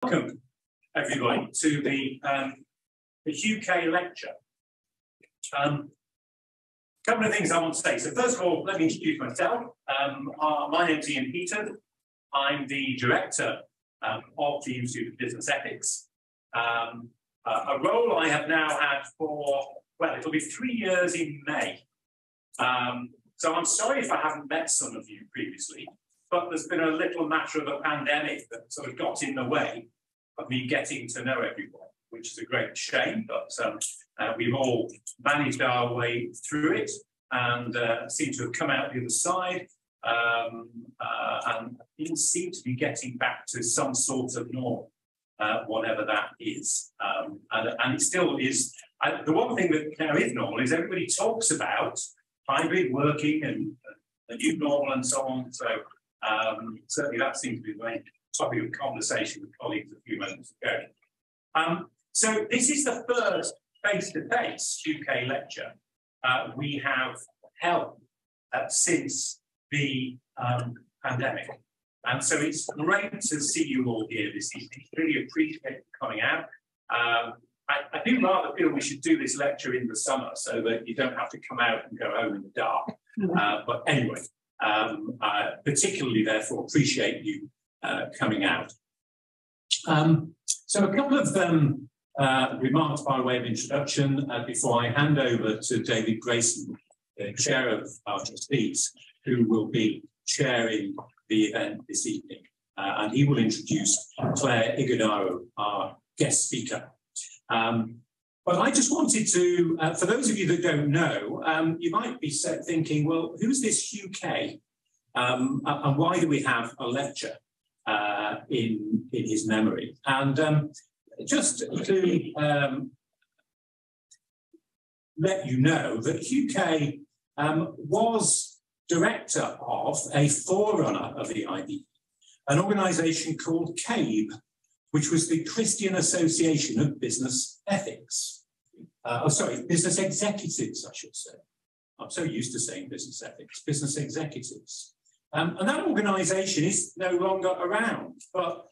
Welcome, everybody, to the Hugh Kay Lecture. A couple of things I want to say. So first of all, let me introduce myself. My name's Ian Peter. I'm the director of the Institute of Business Ethics, a role I have now had for, well, it'll be 3 years in May. So I'm sorry if I haven't met some of you previously, but there's been a little matter of a pandemic that sort of got in the way of me getting to know everyone, which is a great shame, but we've all managed our way through it and seem to have come out the other side and things seem to be getting back to some sort of norm, whatever that is. And it still is. The one thing that now is normal is everybody talks about hybrid working and the new normal and so on. So certainly that seems to be the main topic of conversation with colleagues a few moments ago. So this is the first face-to-face Hugh Kay lecture we have held since the pandemic. And so it's great to see you all here this evening. Really appreciate you coming out. I do rather feel we should do this lecture in the summer so that you don't have to come out and go home in the dark. But anyway, I particularly therefore appreciate you coming out. So a couple of remarks by way of introduction before I hand over to David Grayson, the chair of our trustees, who will be chairing the event this evening. And he will introduce Claire Ighodaro, our guest speaker. But I just wanted to, for those of you that don't know, you might be thinking, well, who's this Hugh Kay? And why do we have a lecture in his memory? And just to let you know that Hugh Kay was director of a forerunner of the IBE, an organisation called CABE, which was the Christian Association of Business Ethics. Business executives, I should say. I'm so used to saying business ethics, business executives. And that organisation is no longer around, but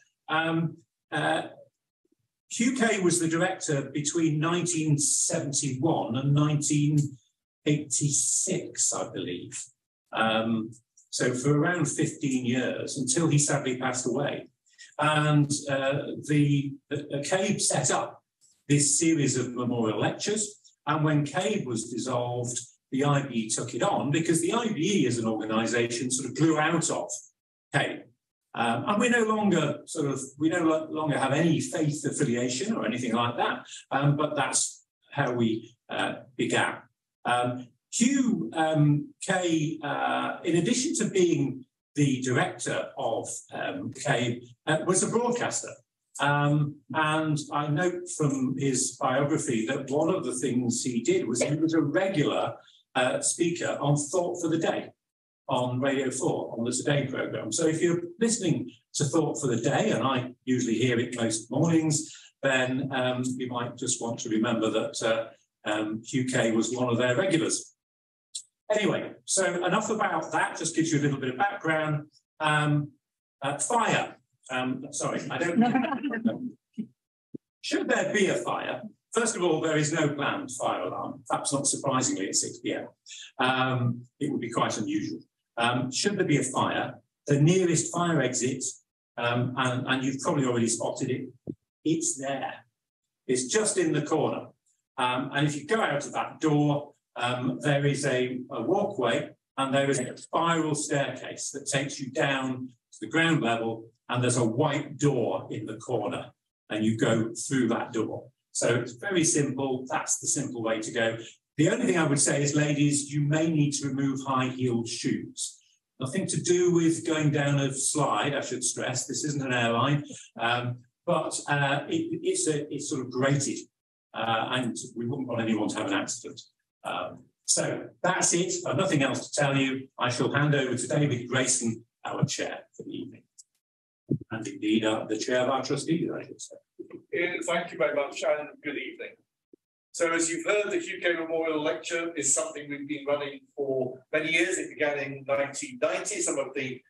Hugh Kay was the director between 1971 and 1986, I believe. So for around 15 years, until he sadly passed away. And the CABE set up this series of memorial lectures. And when CABE was dissolved, the IBE took it on because the IBE as an organisation sort of grew out of CABE. And we no longer have any faith affiliation or anything like that. But that's how we began. Hugh Kay, in addition to being the director of CABE, was a broadcaster. And I note from his biography that one of the things he did was he was a regular speaker on Thought for the Day on Radio 4, on the Today programme. So if you're listening to Thought for the Day, and I usually hear it most mornings, then you might just want to remember that Hugh Kay was one of their regulars. Anyway, so enough about that, just gives you a little bit of background. Fire. Sorry, I don't know. Should there be a fire? First of all, there is no planned fire alarm, perhaps not surprisingly at 6 p.m. It would be quite unusual. Should there be a fire, the nearest fire exit, and you've probably already spotted it, it's there. It's just in the corner. And if you go out of that door, there is a walkway and there is a spiral staircase that takes you down to the ground level, and there's a white door in the corner, and you go through that door. So it's very simple. That's the simple way to go. The only thing I would say is, ladies, you may need to remove high-heeled shoes. Nothing to do with going down a slide, I should stress. This isn't an airline, but it's sort of grated, and we wouldn't want anyone to have an accident. So that's it. I've nothing else to tell you. I shall hand over to David Grayson, our chair for the evening. And indeed, the chair of our trustees, I should say. Thank you very much, and good evening. So as you've heard, the Hugh Kay Memorial Lecture is something we've been running for many years. It began in 1990. Some of the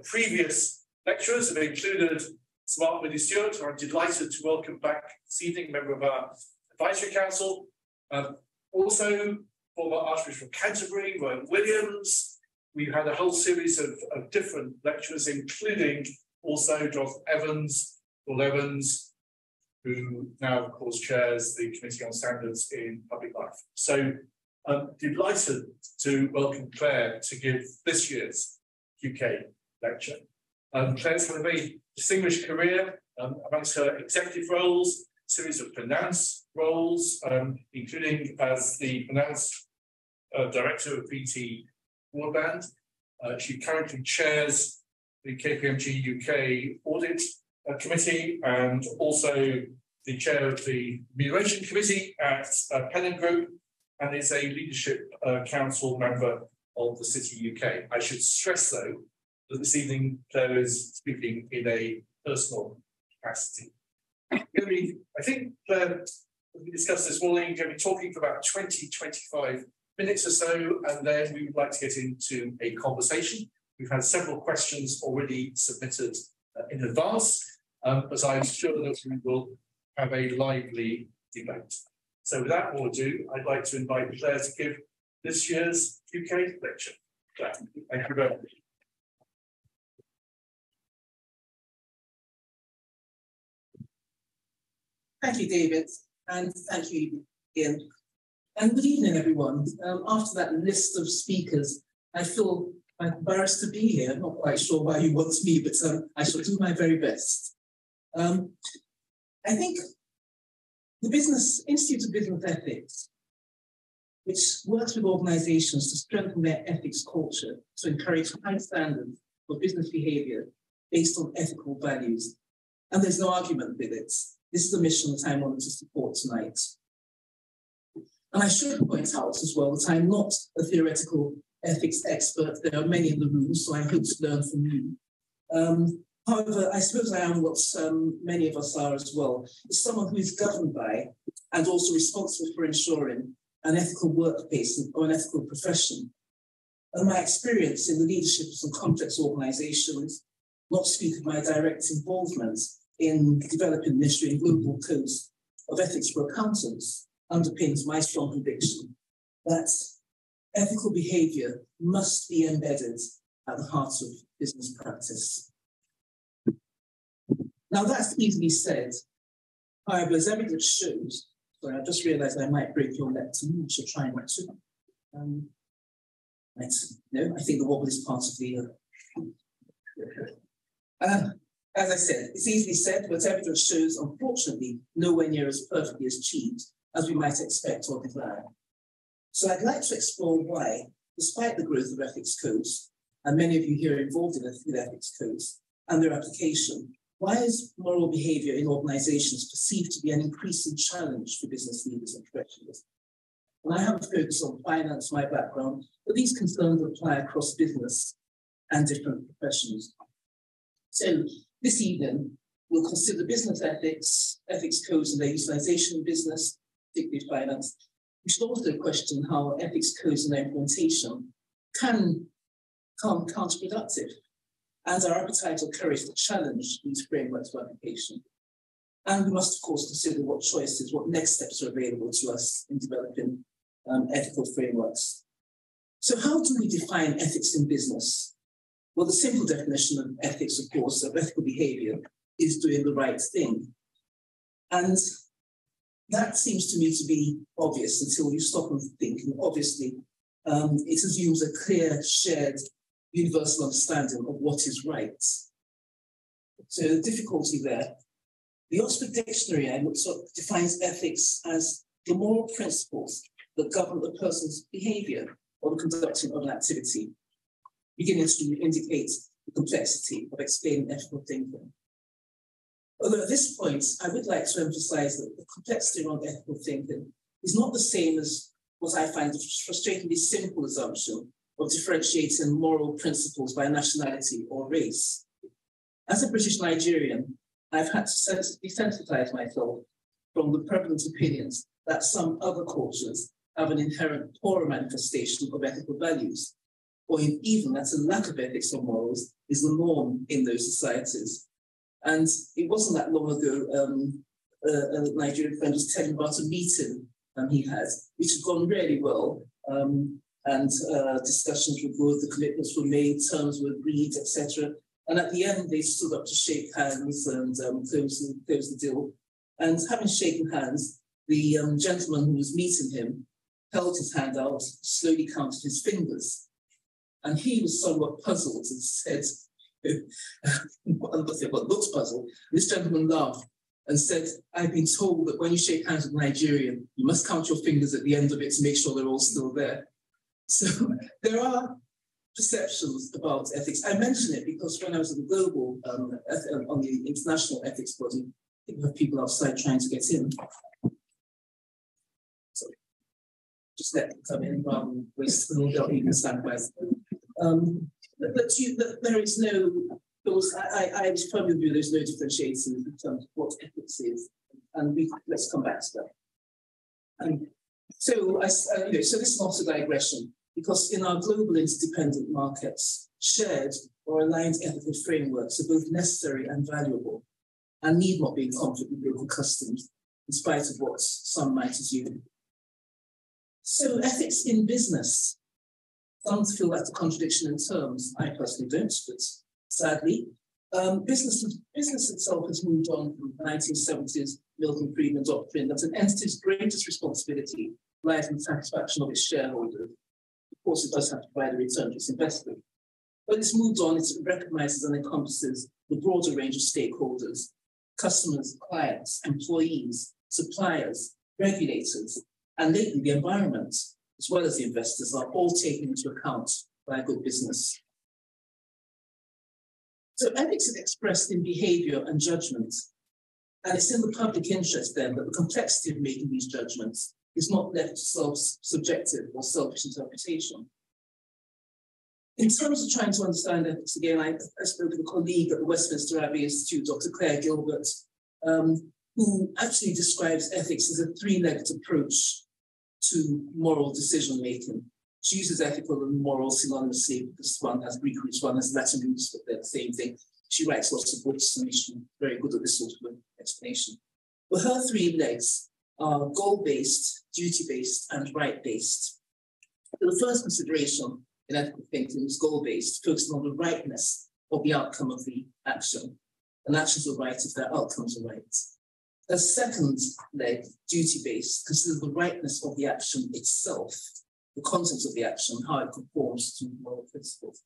previous lecturers have included Smart Winnie Stewart, who I'm delighted to welcome back this evening, member of our Advisory Council. Also, former Archbishop of Canterbury, Rowan Williams. We've had a whole series of different lecturers, including also Jonathan Evans, Paul Evans, who now, of course, chairs the Committee on Standards in Public Life. So I'm delighted to welcome Claire to give this year's Hugh Kay Lecture. Claire's had a very distinguished career amongst her executive roles, a series of finance roles, including as the finance director of BT Broadband. She currently chairs the KPMG UK Audit Committee and also the chair of the Remuneration Committee at Pennon Group, and is a leadership council member of the City UK. I should stress, though, that this evening Claire is speaking in a personal capacity. I think, Claire, as we discussed this morning, you're going to be talking for about 20-25 minutes or so, and then we would like to get into a conversation. We've had several questions already submitted in advance, but I'm sure that we will have a lively debate. So without more ado, I'd like to invite Claire to give this year's Hugh Kay Lecture. Claire, thank you very much. Thank you, David, and thank you, Ian. And good evening, everyone. After that list of speakers, I feel embarrassed to be here. I'm not quite sure why you want me, but I shall do my very best. I think the Institute of Business Ethics, which works with organizations to strengthen their ethics culture, to encourage high standards for business behavior based on ethical values. And there's no argument with it. This is a mission that I'm honored to support tonight. And I should point out as well that I'm not a theoretical ethics expert. There are many in the room, so I hope to learn from you. However, I suppose I am what many of us are as well, is someone who is governed by and also responsible for ensuring an ethical workplace or an ethical profession. And my experience in the leadership of some complex organizations, not speak of my direct involvement in developing and issuing global codes of ethics for accountants, underpins my strong conviction that ethical behavior must be embedded at the heart of business practice. Now that's easily said. However, as evidence shows, sorry, I just realized I might break your lecture. I should try not to. Right. No, I think the wobble is part of the. As I said, it's easily said, but evidence shows, unfortunately, nowhere near as perfectly achieved as we might expect or desire. So I'd like to explore why, despite the growth of ethics codes, and many of you here are involved with ethics codes and their application, why is moral behavior in organizations perceived to be an increasing challenge for business leaders and professionals? And I have a focus on finance, my background, but these concerns apply across business and different professions. So this evening, we'll consider business ethics, ethics codes and their utilization in business, particularly finance. We should also question how ethics codes and their implementation can become counterproductive, and our appetite or courage to challenge these frameworks for application. And we must, of course, consider what choices, what next steps are available to us in developing ethical frameworks. So how do we define ethics in business? Well, the simple definition of ethics, of course, of ethical behavior is doing the right thing. And that seems to me to be obvious until you stop and think. And obviously, it assumes a clear, shared, universal understanding of what is right. So the difficulty there, the Oxford Dictionary I looked up defines ethics as the moral principles that govern a person's behavior or the conducting of an activity, beginning to indicate the complexity of explaining ethical thinking. Although at this point, I would like to emphasize that the complexity around ethical thinking is not the same as what I find a frustratingly simple assumption of differentiating moral principles by nationality or race. As a British Nigerian, I've had to desensitize myself from the prevalent opinions that some other cultures have an inherent poorer manifestation of ethical values, or even that a lack of ethics or morals is the norm in those societies. And it wasn't that long ago, a Nigerian friend was telling about a meeting he had, which had gone really well. And discussions were good, the commitments were made, terms were agreed, etc. And at the end, they stood up to shake hands and close the deal. And having shaken hands, the gentleman who was meeting him held his hand out, slowly counted his fingers. And he was somewhat puzzled and said, what looks puzzled. This gentleman laughed and said, I've been told that when you shake hands with a Nigerian, you must count your fingers at the end of it to make sure they're all still there. So there are perceptions about ethics. I mention it because when I was at the global, on the international ethics body, I think we have people outside trying to get in. So just let them come in rather than waste the whole job, you can stand by. But there is no, I was firmly with you, there's no differentiation in terms of what ethics is. And let's come back to that. So this is not a digression, because in our global interdependent markets, shared or aligned ethical frameworks are both necessary and valuable, and need not be in conflict with local customs, in spite of what some might assume. So ethics in business. Some feel that's a contradiction in terms. I personally don't, but sadly, business itself has moved on from the 1970s Milton Friedman doctrine that an entity's greatest responsibility lies in the satisfaction of its shareholders. Of course, it does have to provide a return to its investment. But it's moved on, it recognizes and encompasses the broader range of stakeholders: customers, clients, employees, suppliers, regulators, and lately the environment, as well as the investors, are all taken into account by a good business. So ethics is expressed in behavior and judgment. And it's in the public interest then that the complexity of making these judgments is not left to subjective or selfish interpretation. In terms of trying to understand ethics, again, I spoke with a colleague at the Westminster Abbey Institute, Dr. Claire Ighodaro, who actually describes ethics as a three-legged approach to moral decision-making. She uses ethical and moral synonymously because one has Greek roots, one has Latin roots, but they're the same thing. She writes lots of books and she's very good at this sort of explanation. But her three legs are goal-based, duty-based, and right-based. So the first consideration in ethical thinking is goal-based, focusing on the rightness of the outcome of the action. And actions are right if their outcomes are right. A second leg, duty-based, considers the rightness of the action itself, the content of the action, how it conforms to moral principles.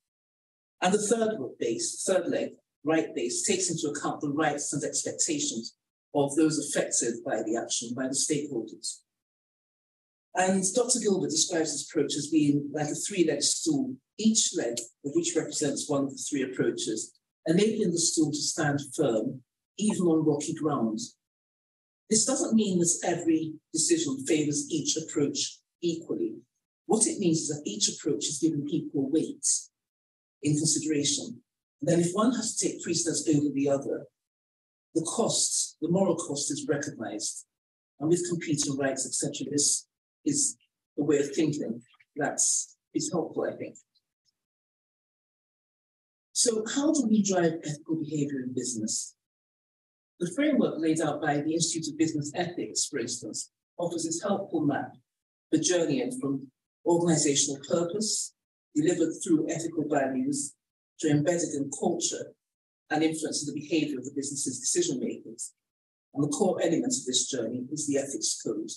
And the third leg, right-based, takes into account the rights and expectations of those affected by the action, by the stakeholders. And Dr. Gilbert describes this approach as being like a three-legged stool, each leg of which represents one of the three approaches, enabling the stool to stand firm, even on rocky ground. This doesn't mean that every decision favors each approach equally. What it means is that each approach is given equal weight in consideration. And then if one has to take precedence over the other, the cost, the moral cost is recognized. And with competing rights, etc., this is a way of thinking that is helpful, I think. So how do we drive ethical behavior in business? The framework laid out by the Institute of Business Ethics, for instance, offers this helpful map for journeying from organizational purpose, delivered through ethical values, to embedded in culture and influencing the behavior of the business's decision makers. And the core element of this journey is the ethics code.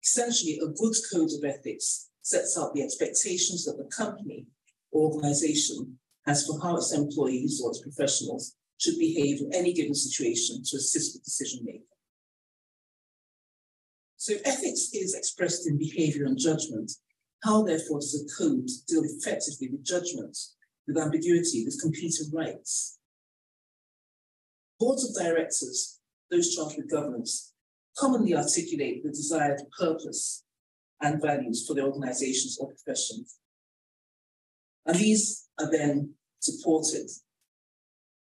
Essentially, a good code of ethics sets out the expectations that the company or organization has for how its employees or its professionals should behave in any given situation to assist with decision making. So ethics is expressed in behavior and judgment. How, therefore, does a code deal effectively with judgment, with ambiguity, with competing rights? Boards of directors, those charged with governance, commonly articulate the desired purpose and values for their organizations or professions. And these are then supported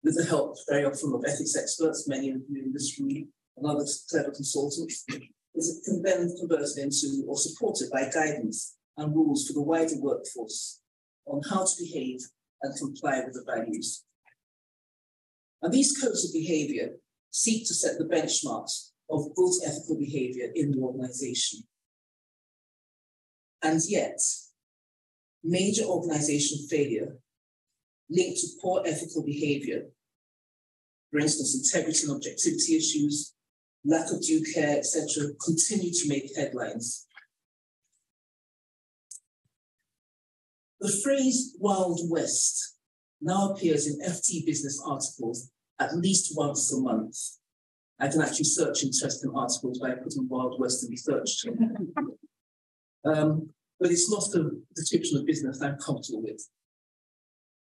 with the help very often of ethics experts, many of you in this room, and other clever consultants, is it can then converted into or supported by guidance and rules for the wider workforce on how to behave and comply with the values. And these codes of behavior seek to set the benchmarks of good ethical behavior in the organization. And yet, major organization failure linked to poor ethical behavior, for instance, integrity and objectivity issues, lack of due care, etc., continue to make headlines. The phrase Wild West now appears in FT Business articles at least once a month. I can actually search interesting articles by putting Wild West in research. But it's not the description of business I'm comfortable with.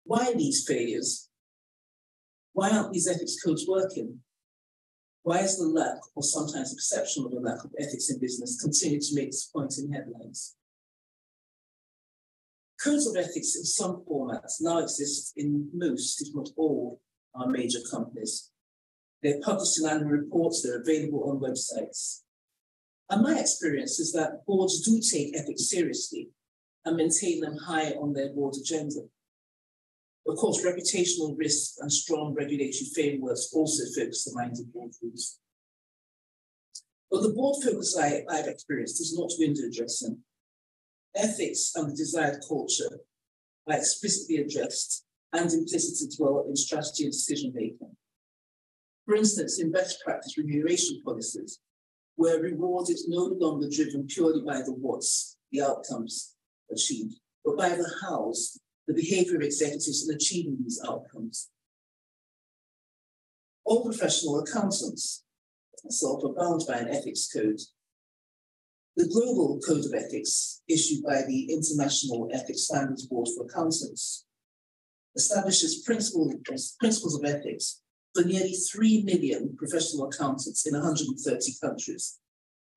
Why these failures? Why aren't these ethics codes working? Why is the lack, or sometimes the perception of a lack of ethics in business continue to make disappointing headlines? Codes of ethics in some formats now exist in most, if not all, our major companies. They're published in annual reports, they're available on websites. And my experience is that boards do take ethics seriously and maintain them high on their board agenda. Of course, reputational risks and strong regulatory frameworks also focus the minds of boardrooms. But the board focus I've experienced is not window dressing. Ethics and the desired culture are explicitly addressed and implicit as well in strategy and decision making. For instance, in best practice remuneration policies, where reward is no longer driven purely by the what's, the outcomes achieved, but by the how's, the behavior of executives in achieving these outcomes. All professional accountants, myself, are bound by an ethics code. The Global Code of Ethics, issued by the International Ethics Standards Board for Accountants, establishes principles of ethics for nearly 3 million professional accountants in 130 countries,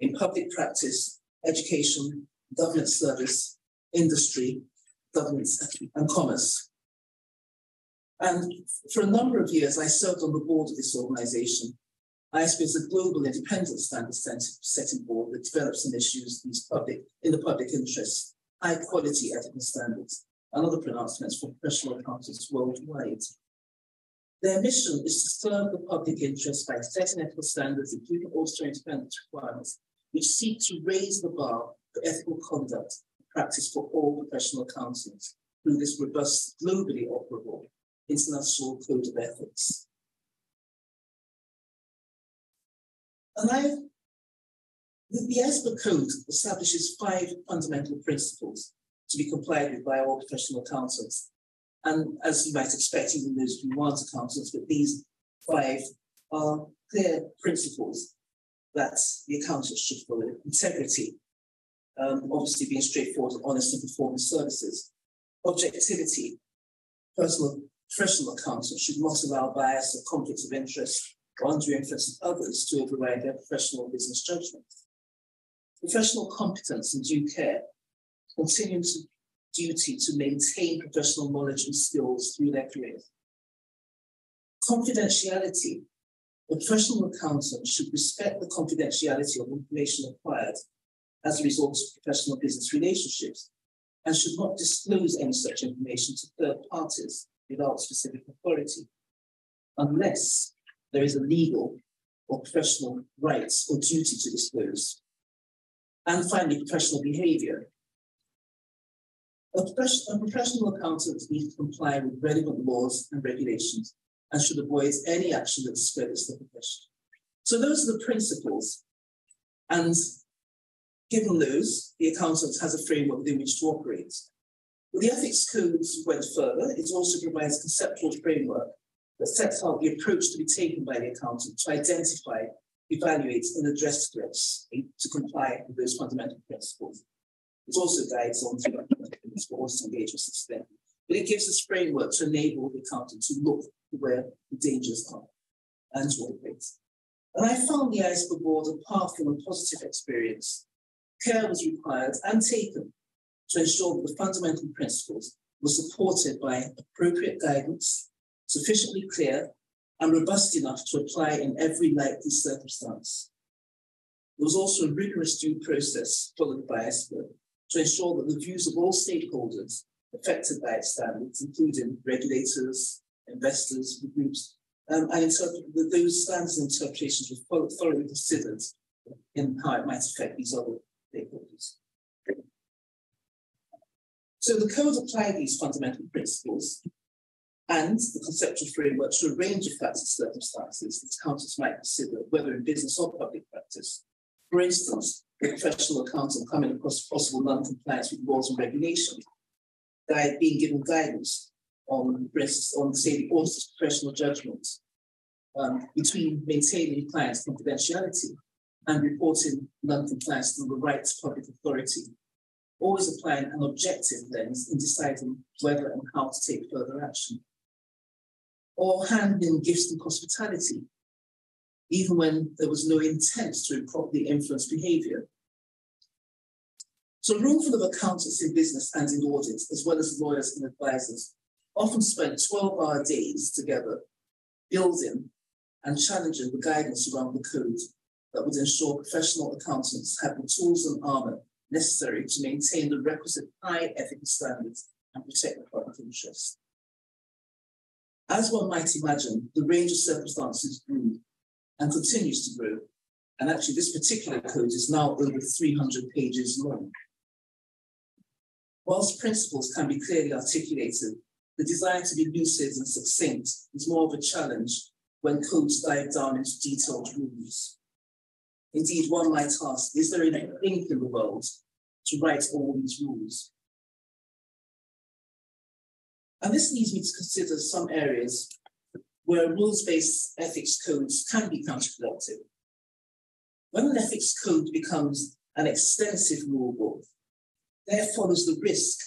in public practice, education, government service, industry, governance, and commerce. And for a number of years, I served on the board of this organization. ISB is a global independent standards setting board that develops and issues these in the public interest, high quality ethical standards, and other pronouncements for professional accountants worldwide. Their mission is to serve the public interest by setting ethical standards, including also independent requirements, which seek to raise the bar for ethical conduct and practice for all professional accountants through this robust, globally operable international code of ethics. And the ISB code establishes 5 fundamental principles to be complied with by all professional accountants. And as you might expect, even those who aren't accountants, but these 5 are clear principles that the accountants should follow. Integrity, obviously being straightforward and honest in performing services. Objectivity, professional accountants should not allow bias or conflicts of interest or undue influence of others to override their professional business judgment. Professional competence and due care, continuing duty to maintain professional knowledge and skills through their careers. Confidentiality. A professional accountant should respect the confidentiality of information acquired as a result of professional business relationships and should not disclose any such information to third parties without specific authority, unless there is a legal or professional rights or duty to disclose. And finally, professional behavior. A professional accountant needs to comply with relevant laws and regulations and should avoid any action that discredits the profession. So those are the principles. And given those, the accountant has a framework within which to operate. But the ethics codes went further. It also provides a conceptual framework that sets out the approach to be taken by the accountant to identify, evaluate, and address threats to comply with those fundamental principles. It also guides on to for audit engagement system. But it gives us framework to enable the accountant to look where the dangers are and to operate. And I found the ISB board a powerful and positive experience. Care was required and taken to ensure that the fundamental principles were supported by appropriate guidance, sufficiently clear and robust enough to apply in every likely circumstance. There was also a rigorous due process followed by ISB to ensure that the views of all stakeholders affected by its standards, including regulators, investors, groups, and those standards and interpretations were thoroughly considered in how it might affect these other stakeholders. So the code applied these fundamental principles and the conceptual framework to a range of facts and circumstances that accountants might consider, whether in business or public practice. For instance, a professional accountant coming across possible non-compliance with laws and regulations, being given guidance on, say, the auditor's professional judgment between maintaining client's confidentiality and reporting non-compliance to the right to public authority, always applying an objective lens in deciding whether and how to take further action. Or handling gifts and hospitality, even when there was no intent to improperly influence behavior. So a room full of accountants in business and in audit, as well as lawyers and advisors, often spent 12-hour days together building and challenging the guidance around the code that would ensure professional accountants have the tools and armor necessary to maintain the requisite high ethical standards and protect the public interest. As one might imagine, the range of circumstances grew and continues to grow. And actually, this particular code is now over 300 pages long. Whilst principles can be clearly articulated, the desire to be lucid and succinct is more of a challenge when codes dive down into detailed rules. Indeed, one might ask, is there enough ink in the world to write all these rules? And this leads me to consider some areas where rules-based ethics codes can be counterproductive. When an ethics code becomes an extensive rule book, there follows the risk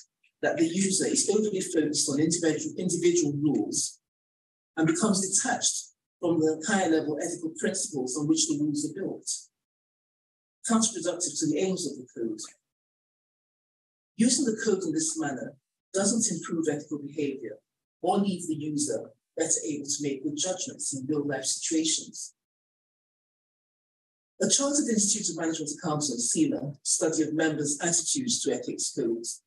that the user is overly focused on individual rules and becomes detached from the higher-level ethical principles on which the rules are built, counterproductive to the aims of the code. Using the code in this manner doesn't improve ethical behavior or leave the user better able to make good judgments in real-life situations. The Chartered Institute of Management Accountants, CIMA, study of members' attitudes to ethics codes,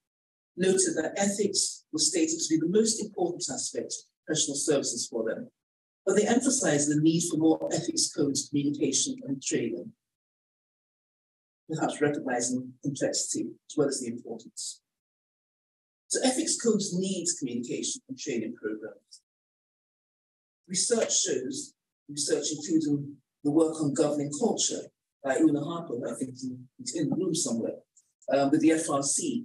noted that ethics was stated to be the most important aspect of professional services for them, but they emphasized the need for more ethics codes communication and training, perhaps recognizing complexity as well as the importance. So ethics codes need communication and training programs. Research including the work on governing culture by Una Harper, I think it's in the room somewhere, with the FRC,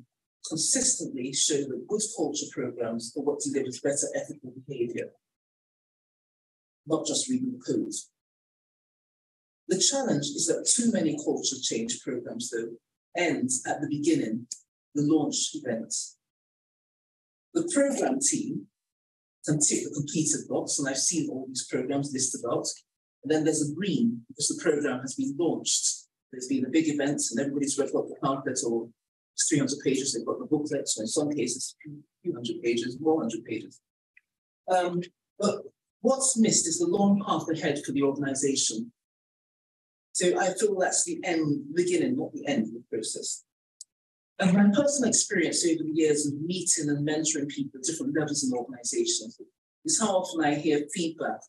consistently show that good culture programs are what delivers better ethical behavior, not just reading the codes. The challenge is that too many culture change programs, though, end at the beginning, the launch event. The program team can tick the completed box, and I've seen all these programs listed out. And then there's a green because the program has been launched. There's been a big event, and everybody's read the pamphlet, or it's 300 pages. They've got the booklet, so in some cases, a few hundred pages, more 100 pages. But what's missed is the long path ahead for the organization. So I feel that's the beginning, not the end of the process. And my personal experience over the years of meeting and mentoring people at different levels in organizations is how often I hear feedback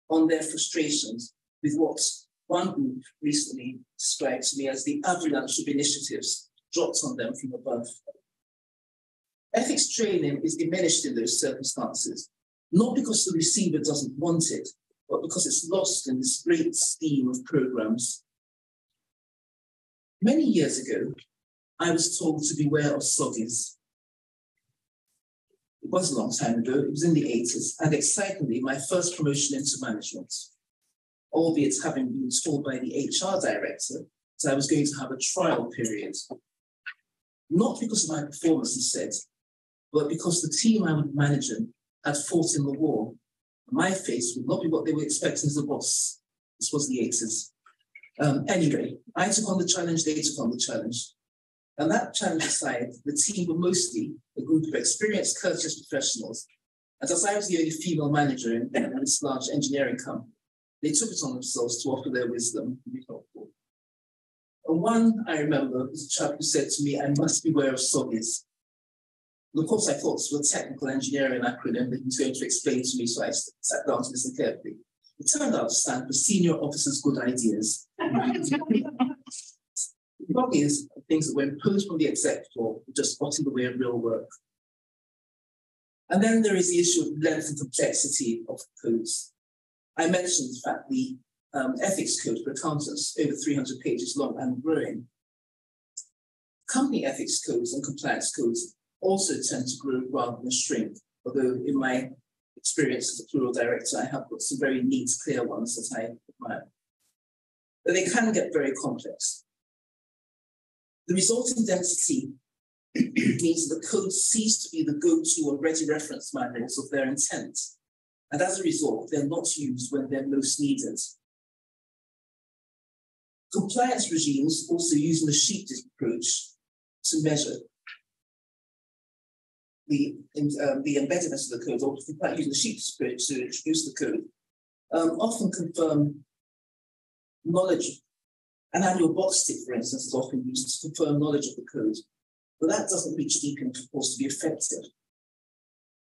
on their frustrations with what one group recently described to me as the avalanche of initiatives dropped on them from above. Ethics training is diminished in those circumstances, not because the receiver doesn't want it, but because it's lost in this great scheme of programs. Many years ago, I was told to beware of soggies. It was a long time ago, it was in the 80s, and excitingly, my first promotion into management, albeit having been told by the HR director that I was going to have a trial period. Not because of my performance, he said, but because the team I would manage had fought in the war. My face would not be what they were expecting as a boss. This was the 80s. Anyway, I took on the challenge, they took on the challenge. And that challenge aside, the team were mostly a group of experienced, courteous professionals. And as I was the only female manager in this large engineering company, they took it on themselves to offer their wisdom and be helpful. And one I remember was a chap who said to me, I must beware of soggies. And of course, I thought this was a technical engineering acronym that he was going to explain to me, so I sat down to listen carefully. It turned out to stand for Senior Officers' Good Ideas. It probably is things that were imposed from the exec floor, just got in the way of real work. And then there is the issue of length and complexity of codes. I mentioned, in fact, the ethics code for accountants, over 300 pages long and growing. Company ethics codes and compliance codes also tend to grow rather than shrink, although in my experience as a plural director, I have got some very neat, clear ones that I admire. But they can get very complex. The resulting density means that the codes cease to be the go-to or ready reference manuals of their intent. And as a result, they're not used when they're most needed. Compliance regimes also use the sheet approach to measure the embeddedness of the code, or using the sheet approach to introduce the code, often confirm knowledge. An annual box tick, for instance, is often used to confirm knowledge of the code, but that doesn't reach deep enough, of course, to be effective.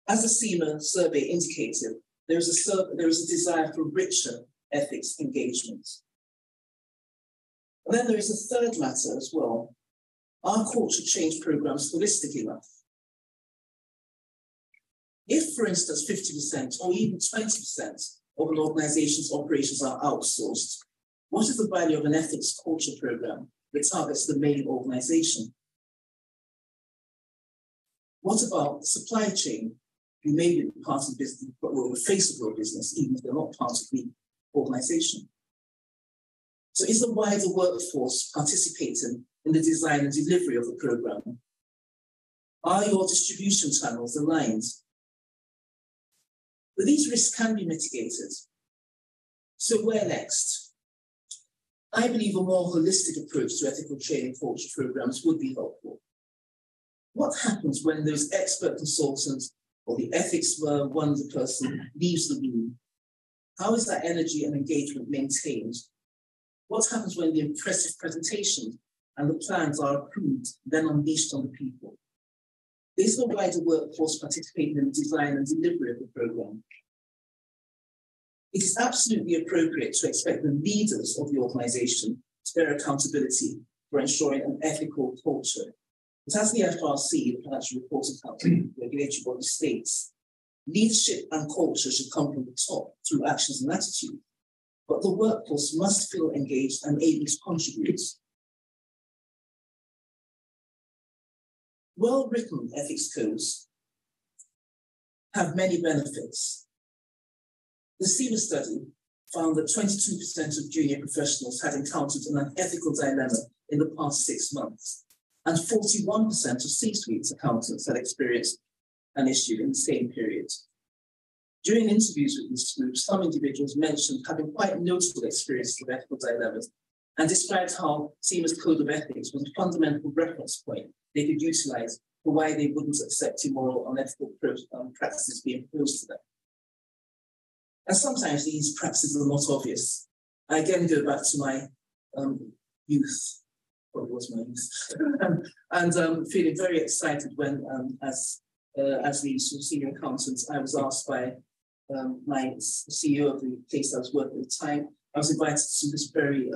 As the CIMA survey indicated, there is a desire for richer ethics engagement. And then there is a third matter as well. Are culture change programs holistic enough? If, for instance, 50% or even 20% of an organization's operations are outsourced, what is the value of an ethics culture program that targets the main organization? What about the supply chain, who may be part of the business, but will face of your business, even if they're not part of the organization? So is the wider workforce participating in the design and delivery of the program? Are your distribution channels aligned? But these risks can be mitigated. So where next? I believe a more holistic approach to ethical training culture programs would be helpful. What happens when those expert consultants or the ethics wonder person leaves the room? How is that energy and engagement maintained? What happens when the impressive presentation and the plans are approved, then unleashed on the people? Is the wider workforce participating in the design and delivery of the program? It is absolutely appropriate to expect the leaders of the organization to bear accountability for ensuring an ethical culture. But as the FRC, the Financial Reporting Council, regulatory body states, leadership and culture should come from the top through actions and attitude, but the workforce must feel engaged and able to contribute. Well-written ethics codes have many benefits. The CIMA study found that 22% of junior professionals had encountered an unethical dilemma in the past 6 months, and 41% of C-suite accountants had experienced an issue in the same period. During interviews with this group, some individuals mentioned having quite notable experiences of ethical dilemmas and described how CIMA's code of ethics was a fundamental reference point they could utilize for why they wouldn't accept immoral or unethical practices being proposed to them. And sometimes these practices are not obvious. I again go back to my youth, probably was my youth, and feeling very excited when, as the senior accountant, I was asked by my CEO of the place I was working at the time. I was invited to this very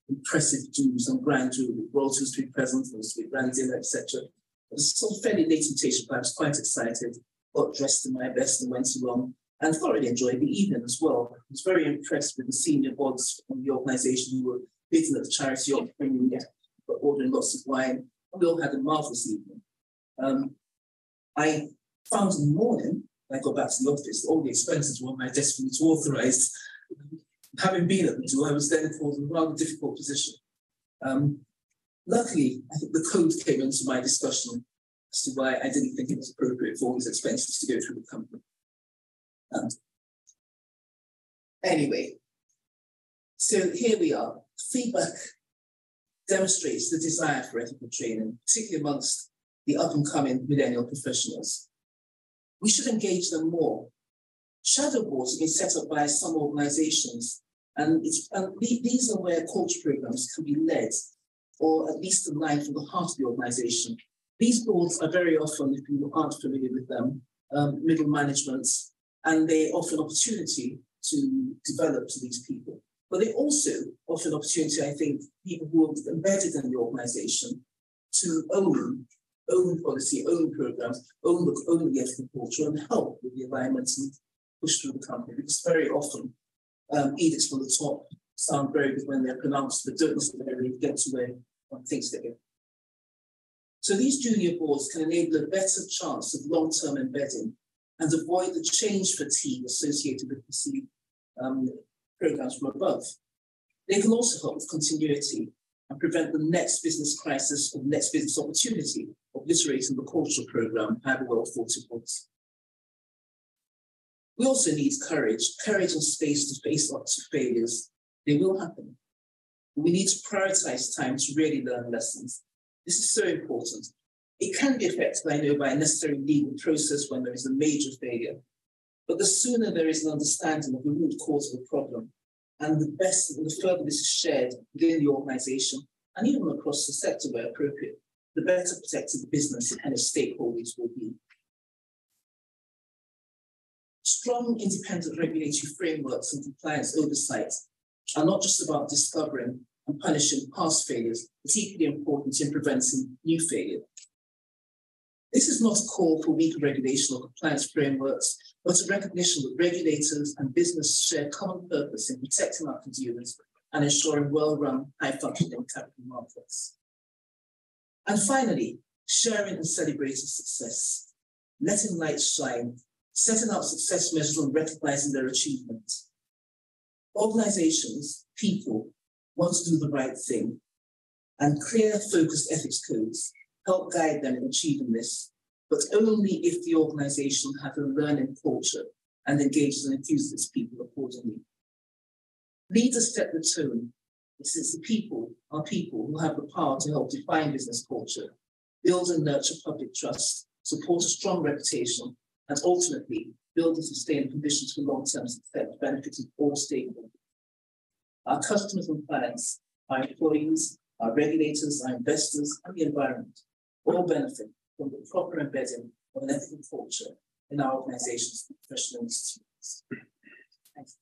impressive dues and grand jewelry, royalties to be present, there was to be grand dinner, etc. It was sort of fairly late invitation, but I was quite excited, got dressed in my best and went along, and thoroughly enjoyed the evening as well. I was very impressed with the senior bods from the organisation who were bidding at the charity offering, but ordering lots of wine, and we all had a marvellous evening. I found in the morning, when I got back to the office, all the expenses were on my desk for me to authorise. Having been at the do, I was then called in a rather difficult position. Luckily, I think the code came into my discussion as to why I didn't think it was appropriate for all these expenses to go through the company. Anyway, so here we are. Feedback demonstrates the desire for ethical training, particularly amongst the up-and-coming millennial professionals. We should engage them more. Shadow boards have been set up by some organizations, and these are where culture programs can be led, or at least aligned from the heart of the organization, These boards are very often, if you aren't familiar with them, middle management, and they offer an opportunity to develop to these people. But they also offer an opportunity, I think, people who are embedded in the organization to own policy, own programs, own the ethical culture, and help with the alignment and push through the company. Because very often, edicts from the top sound very good when they're pronounced, but don't necessarily get to where one thinks they go. So these junior boards can enable a better chance of long-term embedding and avoid the change fatigue associated with perceived programs from above. They can also help with continuity and prevent the next business crisis or next business opportunity obliterating the cultural program, however well thought it was. We also need courage and space to face up to failures. They will happen. We need to prioritize time to really learn lessons. This is so important. It can be affected, I know, by a necessary legal process when there is a major failure. But the sooner there is an understanding of the root cause of the problem, and the further this is shared within the organization, and even across the sector where appropriate, the better protected the business and its stakeholders will be. Strong independent regulatory frameworks and compliance oversight are not just about discovering and punishing past failures, but equally important in preventing new failure. This is not a call for weaker regulation or compliance frameworks, but a recognition that regulators and business share common purpose in protecting our consumers and ensuring well-run, high-functioning capital markets. And finally, sharing and celebrating success, letting light shine, setting out success measures and recognizing their achievements. Organizations, people, want to do the right thing, and clear, focused ethics codes help guide them in achieving this, but only if the organization has a learning culture and engages and infuses its people accordingly. Leaders set the tone, since the people are people who have the power to help define business culture, build and nurture public trust, support a strong reputation, and ultimately build and sustain conditions for long-term success benefiting all stakeholders. Our customers and clients, our employees, our regulators, our investors, and the environment all benefit from the proper embedding of an ethical culture in our organizations and professional institutions. Thanks.